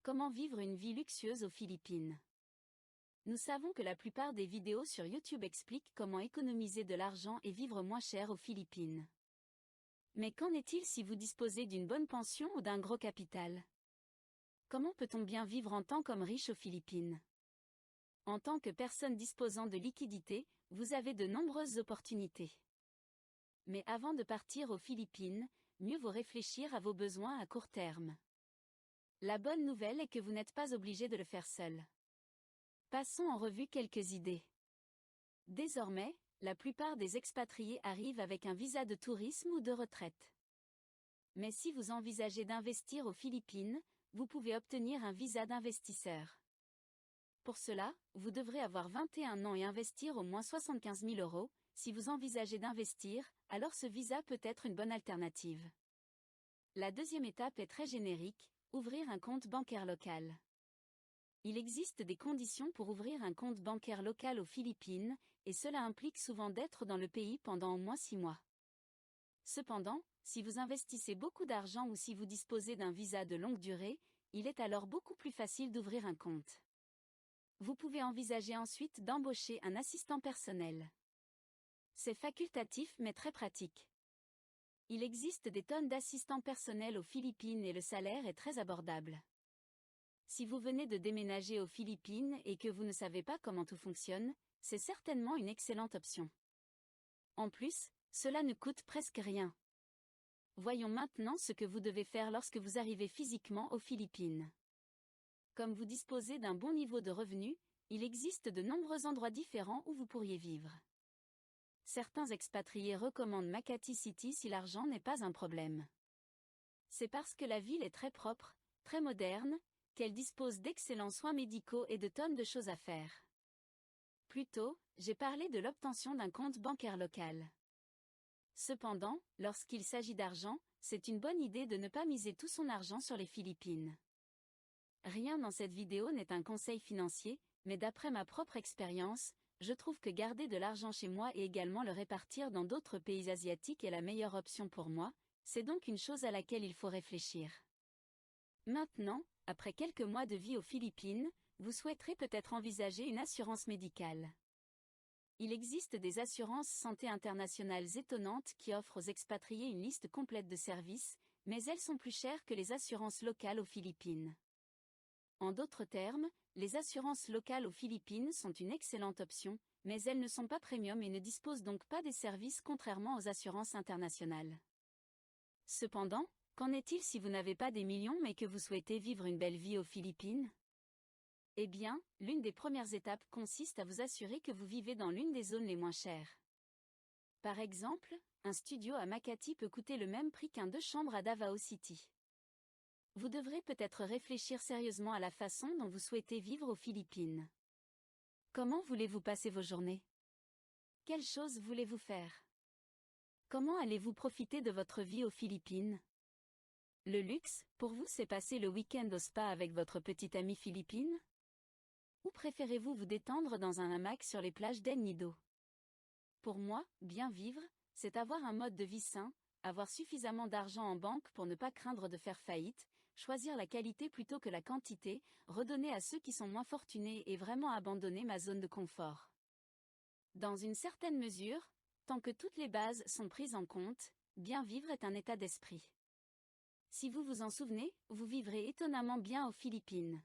Comment vivre une vie luxueuse aux Philippines? Nous savons que la plupart des vidéos sur YouTube expliquent comment économiser de l'argent et vivre moins cher aux Philippines. Mais qu'en est-il si vous disposez d'une bonne pension ou d'un gros capital? Comment peut-on bien vivre en tant qu'homme riche aux Philippines? En tant que personne disposant de liquidités, vous avez de nombreuses opportunités. Mais avant de partir aux Philippines, mieux vaut réfléchir à vos besoins à court terme. La bonne nouvelle est que vous n'êtes pas obligé de le faire seul. Passons en revue quelques idées. Désormais, la plupart des expatriés arrivent avec un visa de tourisme ou de retraite. Mais si vous envisagez d'investir aux Philippines, vous pouvez obtenir un visa d'investisseur. Pour cela, vous devrez avoir 21 ans et investir au moins 75 000 €. Si vous envisagez d'investir, alors ce visa peut être une bonne alternative. La deuxième étape est très générique, ouvrir un compte bancaire local. Il existe des conditions pour ouvrir un compte bancaire local aux Philippines, et cela implique souvent d'être dans le pays pendant au moins 6 mois. Cependant, si vous investissez beaucoup d'argent ou si vous disposez d'un visa de longue durée, il est alors beaucoup plus facile d'ouvrir un compte. Vous pouvez envisager ensuite d'embaucher un assistant personnel. C'est facultatif mais très pratique. Il existe des tonnes d'assistants personnels aux Philippines et le salaire est très abordable. Si vous venez de déménager aux Philippines et que vous ne savez pas comment tout fonctionne, c'est certainement une excellente option. En plus, cela ne coûte presque rien. Voyons maintenant ce que vous devez faire lorsque vous arrivez physiquement aux Philippines. Comme vous disposez d'un bon niveau de revenus, il existe de nombreux endroits différents où vous pourriez vivre. Certains expatriés recommandent Makati City si l'argent n'est pas un problème. C'est parce que la ville est très propre, très moderne, qu'elle dispose d'excellents soins médicaux et de tonnes de choses à faire. Plus tôt, j'ai parlé de l'obtention d'un compte bancaire local. Cependant, lorsqu'il s'agit d'argent, c'est une bonne idée de ne pas miser tout son argent sur les Philippines. Rien dans cette vidéo n'est un conseil financier, mais d'après ma propre expérience, je trouve que garder de l'argent chez moi et également le répartir dans d'autres pays asiatiques est la meilleure option pour moi, c'est donc une chose à laquelle il faut réfléchir. Maintenant, après quelques mois de vie aux Philippines, vous souhaiterez peut-être envisager une assurance médicale. Il existe des assurances santé internationales étonnantes qui offrent aux expatriés une liste complète de services, mais elles sont plus chères que les assurances locales aux Philippines. En d'autres termes, les assurances locales aux Philippines sont une excellente option, mais elles ne sont pas premium et ne disposent donc pas des services contrairement aux assurances internationales. Cependant, qu'en est-il si vous n'avez pas des millions mais que vous souhaitez vivre une belle vie aux Philippines? Eh bien, l'une des premières étapes consiste à vous assurer que vous vivez dans l'une des zones les moins chères. Par exemple, un studio à Makati peut coûter le même prix qu'un 2 chambres à Davao City. Vous devrez peut-être réfléchir sérieusement à la façon dont vous souhaitez vivre aux Philippines. Comment voulez-vous passer vos journées? Quelles choses voulez-vous faire? Comment allez-vous profiter de votre vie aux Philippines? Le luxe, pour vous, c'est passer le week-end au spa avec votre petite amie philippine? Ou préférez-vous vous détendre dans un hamac sur les plages d'El Nido? Pour moi, bien vivre, c'est avoir un mode de vie sain, avoir suffisamment d'argent en banque pour ne pas craindre de faire faillite, choisir la qualité plutôt que la quantité, redonner à ceux qui sont moins fortunés et vraiment abandonner ma zone de confort. Dans une certaine mesure, tant que toutes les bases sont prises en compte, bien vivre est un état d'esprit. Si vous vous en souvenez, vous vivrez étonnamment bien aux Philippines.